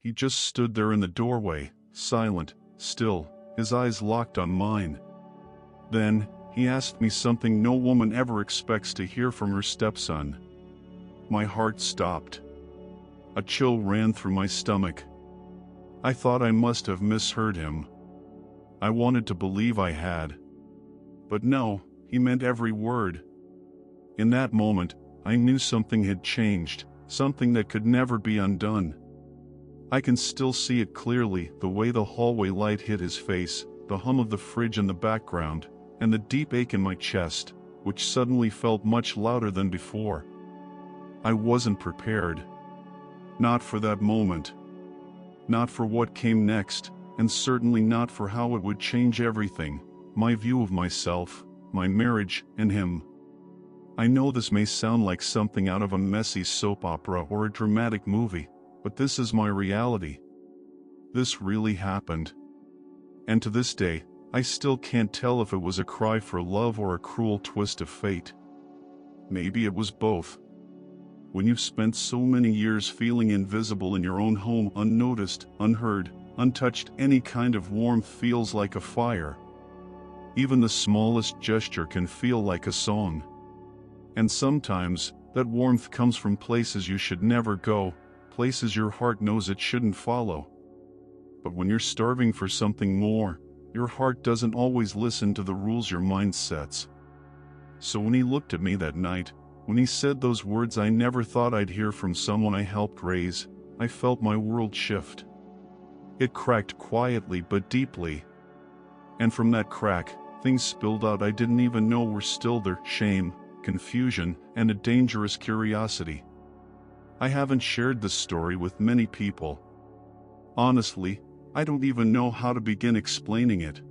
He just stood there in the doorway, silent, still, his eyes locked on mine. Then, he asked me something no woman ever expects to hear from her stepson. My heart stopped. A chill ran through my stomach. I thought I must have misheard him. I wanted to believe I had. But no, he meant every word. In that moment, I knew something had changed, something that could never be undone. I can still see it clearly, the way the hallway light hit his face, the hum of the fridge in the background, and the deep ache in my chest, which suddenly felt much louder than before. I wasn't prepared. Not for that moment. Not for what came next, and certainly not for how it would change everything, my view of myself, my marriage, and him. I know this may sound like something out of a messy soap opera or a dramatic movie, but this is my reality. This really happened. And to this day, I still can't tell if it was a cry for love or a cruel twist of fate. Maybe it was both. When you've spent so many years feeling invisible in your own home, unnoticed, unheard, untouched, any kind of warmth feels like a fire. Even the smallest gesture can feel like a song. And sometimes, that warmth comes from places you should never go, places your heart knows it shouldn't follow. But when you're starving for something more, your heart doesn't always listen to the rules your mind sets. So when he looked at me that night, when he said those words I never thought I'd hear from someone I helped raise, I felt my world shift. It cracked quietly but deeply. And from that crack, things spilled out I didn't even know were still there: shame, confusion, and a dangerous curiosity. I haven't shared this story with many people. Honestly, I don't even know how to begin explaining it.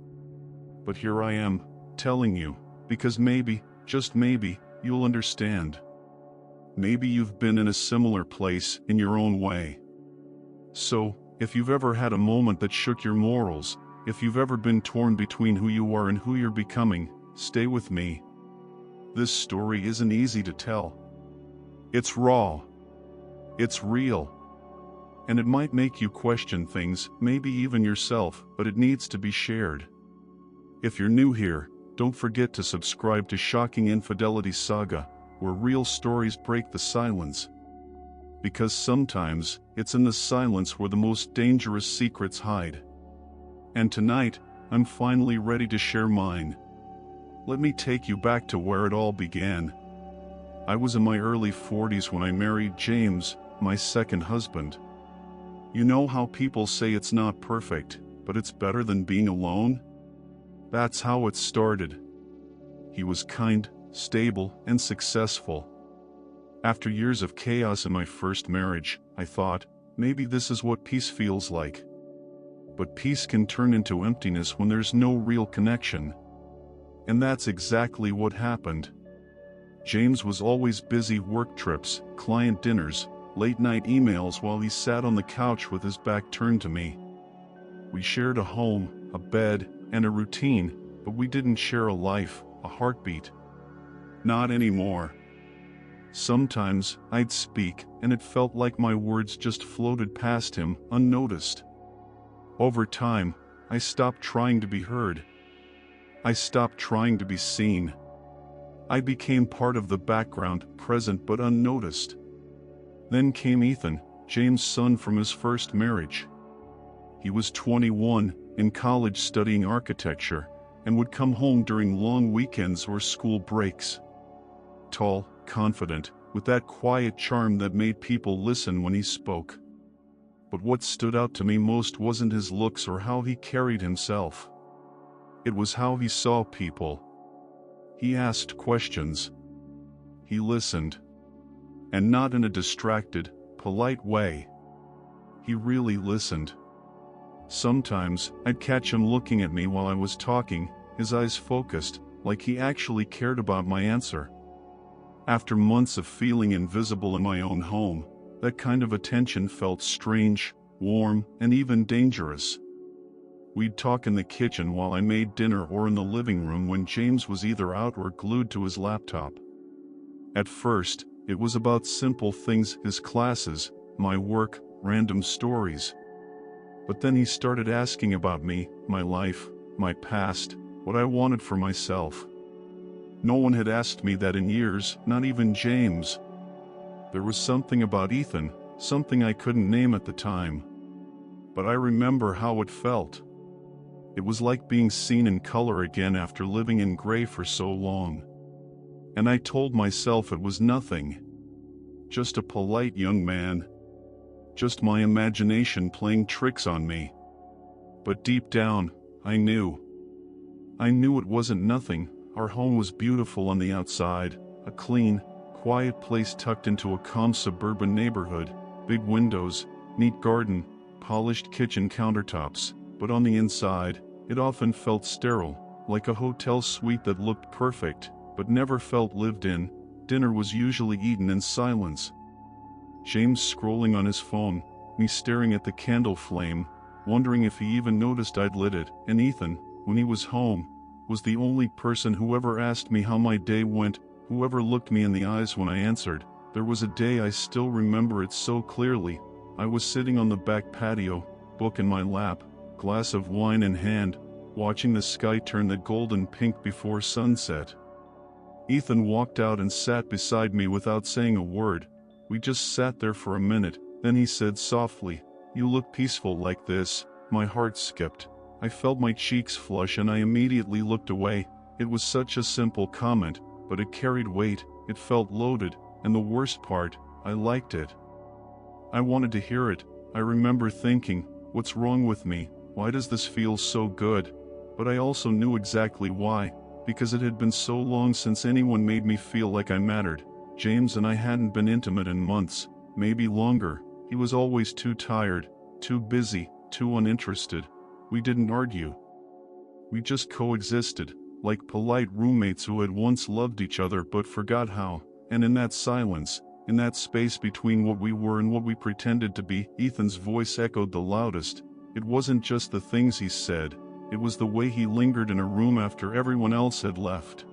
But here I am, telling you, because maybe, just maybe, you'll understand. Maybe you've been in a similar place in your own way. So, if you've ever had a moment that shook your morals, if you've ever been torn between who you are and who you're becoming, stay with me. This story isn't easy to tell. It's raw. It's real. And it might make you question things, maybe even yourself, but it needs to be shared. If you're new here, don't forget to subscribe to Shocking Infidelity Saga, where real stories break the silence. Because sometimes, it's in the silence where the most dangerous secrets hide. And tonight, I'm finally ready to share mine. Let me take you back to where it all began. I was in my early 40s when I married James, my second husband. You know how people say it's not perfect, but it's better than being alone? That's how it started. He was kind, stable, and successful. After years of chaos in my first marriage, I thought, maybe this is what peace feels like. But peace can turn into emptiness when there's no real connection. And that's exactly what happened. James was always busy: work trips, client dinners, late-night emails, while he sat on the couch with his back turned to me. We shared a home, a bed, and a routine, but we didn't share a life, a heartbeat. Not anymore. Sometimes, I'd speak, and it felt like my words just floated past him, unnoticed. Over time, I stopped trying to be heard. I stopped trying to be seen. I became part of the background, present but unnoticed. Then came Ethan, James' son from his first marriage. He was 21, in college studying architecture, and would come home during long weekends or school breaks. Tall, confident, with that quiet charm that made people listen when he spoke. But what stood out to me most wasn't his looks or how he carried himself. It was how he saw people. He asked questions. He listened. And not in a distracted, polite way. He really listened. Sometimes, I'd catch him looking at me while I was talking, his eyes focused, like he actually cared about my answer. After months of feeling invisible in my own home, that kind of attention felt strange, warm, and even dangerous. We'd talk in the kitchen while I made dinner or in the living room when James was either out or glued to his laptop. At first, it was about simple things: his classes, my work, random stories. But then he started asking about me, my life, my past, what I wanted for myself. No one had asked me that in years, not even James. There was something about Ethan, something I couldn't name at the time. But I remember how it felt. It was like being seen in color again after living in gray for so long. And I told myself it was nothing. Just a polite young man. Just my imagination playing tricks on me. But deep down, I knew. I knew it wasn't nothing. Our home was beautiful on the outside, a clean, quiet place tucked into a calm suburban neighborhood, big windows, neat garden, polished kitchen countertops, but on the inside, it often felt sterile, like a hotel suite that looked perfect, but never felt lived in. Dinner was usually eaten in silence. James scrolling on his phone, me staring at the candle flame, wondering if he even noticed I'd lit it, and Ethan, when he was home, was the only person who ever asked me how my day went, who ever looked me in the eyes when I answered. There was a day I still remember it so clearly. I was sitting on the back patio, book in my lap, glass of wine in hand, watching the sky turn the golden pink before sunset. Ethan walked out and sat beside me without saying a word. We just sat there for a minute, then he said softly, "You look peaceful like this." My heart skipped. I felt my cheeks flush and I immediately looked away. It was such a simple comment, but it carried weight, it felt loaded, and the worst part, I liked it. I wanted to hear it. I remember thinking, what's wrong with me? Why does this feel so good? But I also knew exactly why, because it had been so long since anyone made me feel like I mattered. James and I hadn't been intimate in months, maybe longer. He was always too tired, too busy, too uninterested. We didn't argue. We just coexisted, like polite roommates who had once loved each other but forgot how. And in that silence, in that space between what we were and what we pretended to be, Ethan's voice echoed the loudest. It wasn't just the things he said, it was the way he lingered in a room after everyone else had left.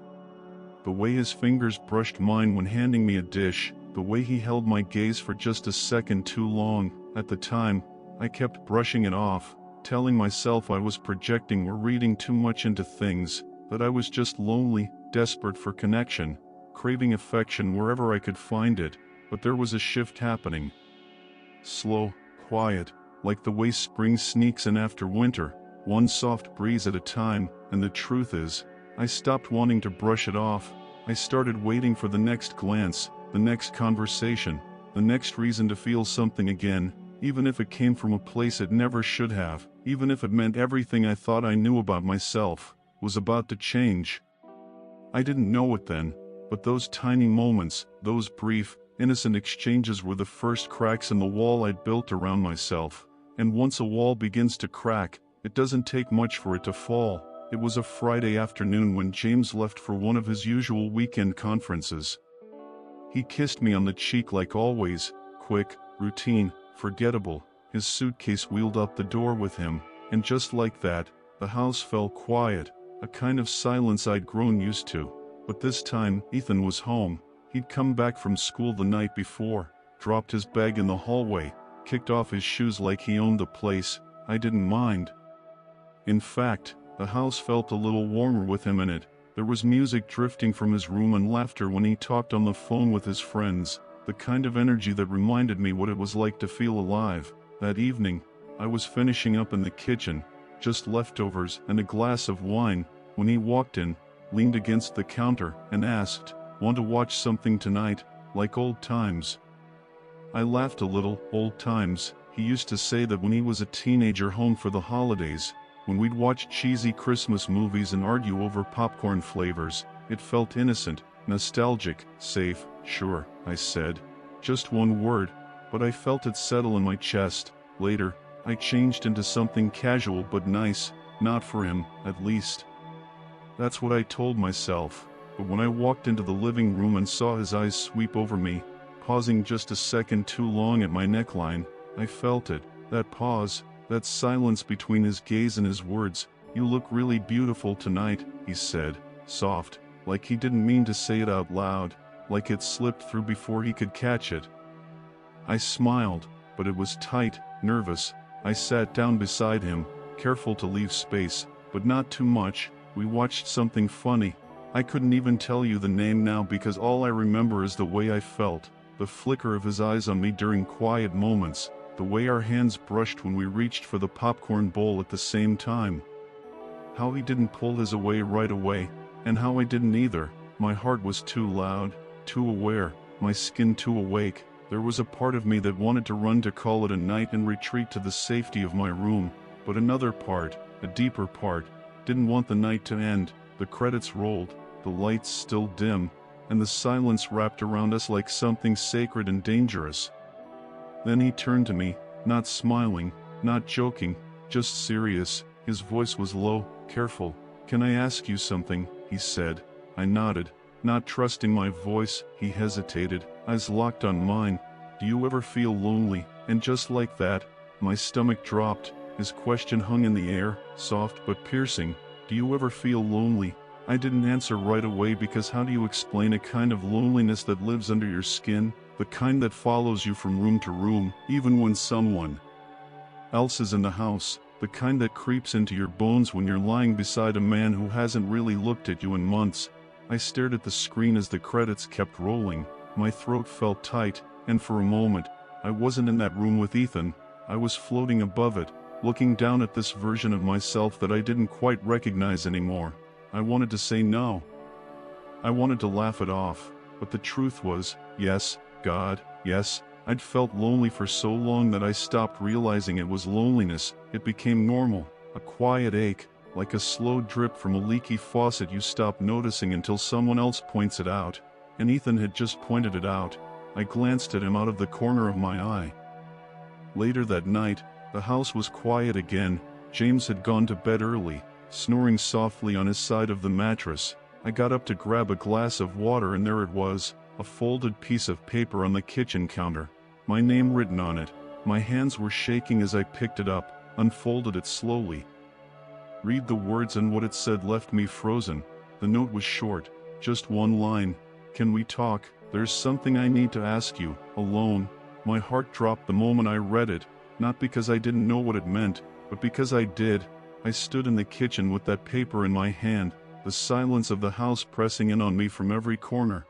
The way his fingers brushed mine when handing me a dish, the way he held my gaze for just a second too long. At the time, I kept brushing it off, telling myself I was projecting or reading too much into things, that I was just lonely, desperate for connection, craving affection wherever I could find it. But there was a shift happening. Slow, quiet, like the way spring sneaks in after winter, one soft breeze at a time. And the truth is, I stopped wanting to brush it off. I started waiting for the next glance, the next conversation, the next reason to feel something again, even if it came from a place it never should have, even if it meant everything I thought I knew about myself was about to change. I didn't know it then, but those tiny moments, those brief, innocent exchanges were the first cracks in the wall I'd built around myself. And once a wall begins to crack, it doesn't take much for it to fall. It was a Friday afternoon when James left for one of his usual weekend conferences. He kissed me on the cheek like always, quick, routine, forgettable. His suitcase wheeled up the door with him, and just like that, the house fell quiet, a kind of silence I'd grown used to. But this time, Ethan was home. He'd come back from school the night before, dropped his bag in the hallway, kicked off his shoes like he owned the place. I didn't mind. In fact, the house felt a little warmer with him in it. There was music drifting from his room and laughter when he talked on the phone with his friends, the kind of energy that reminded me what it was like to feel alive. That evening, I was finishing up in the kitchen, just leftovers and a glass of wine, when he walked in, leaned against the counter, and asked, "Want to watch something tonight, like old times?" I laughed a little. Old times, he used to say that when he was a teenager home for the holidays, when we'd watch cheesy Christmas movies and argue over popcorn flavors. It felt innocent, nostalgic, safe. "Sure," I said. Just one word, but I felt it settle in my chest. Later, I changed into something casual but nice, not for him, at least. That's what I told myself, but when I walked into the living room and saw his eyes sweep over me, pausing just a second too long at my neckline, I felt it, that pause, that silence between his gaze and his words. "You look really beautiful tonight," he said, soft, like he didn't mean to say it out loud, like it slipped through before he could catch it. I smiled, but it was tight, nervous, I sat down beside him, careful to leave space, but not too much. We watched something funny. I couldn't even tell you the name now because all I remember is the way I felt, the flicker of his eyes on me during quiet moments, the way our hands brushed when we reached for the popcorn bowl at the same time. How he didn't pull his away right away, and how I didn't either. My heart was too loud, too aware, my skin too awake. There was a part of me that wanted to run to call it a night and retreat to the safety of my room, but another part, a deeper part, didn't want the night to end. The credits rolled, the lights still dim, and the silence wrapped around us like something sacred and dangerous. Then he turned to me, not smiling, not joking, just serious. His voice was low, careful. "Can I ask you something?" he said. I nodded, not trusting my voice. He hesitated, eyes locked on mine. "Do you ever feel lonely?" And just like that, my stomach dropped. His question hung in the air, soft but piercing. "Do you ever feel lonely?" I didn't answer right away because how do you explain a kind of loneliness that lives under your skin, the kind that follows you from room to room, even when someone else is in the house, the kind that creeps into your bones when you're lying beside a man who hasn't really looked at you in months? I stared at the screen as the credits kept rolling. My throat felt tight, and for a moment, I wasn't in that room with Ethan. I was floating above it, looking down at this version of myself that I didn't quite recognize anymore. I wanted to say no. I wanted to laugh it off, but the truth was, yes, God, yes, I'd felt lonely for so long that I stopped realizing it was loneliness. It became normal, a quiet ache, like a slow drip from a leaky faucet you stop noticing until someone else points it out. And Ethan had just pointed it out. I glanced at him out of the corner of my eye. Later that night, the house was quiet again. James had gone to bed early, snoring softly on his side of the mattress. I got up to grab a glass of water and there it was, a folded piece of paper on the kitchen counter. My name written on it. My hands were shaking as I picked it up, unfolded it slowly. Read the words and what it said left me frozen. The note was short, just one line. "Can we talk? There's something I need to ask you, alone." My heart dropped the moment I read it, not because I didn't know what it meant, but because I did. I stood in the kitchen with that paper in my hand, the silence of the house pressing in on me from every corner.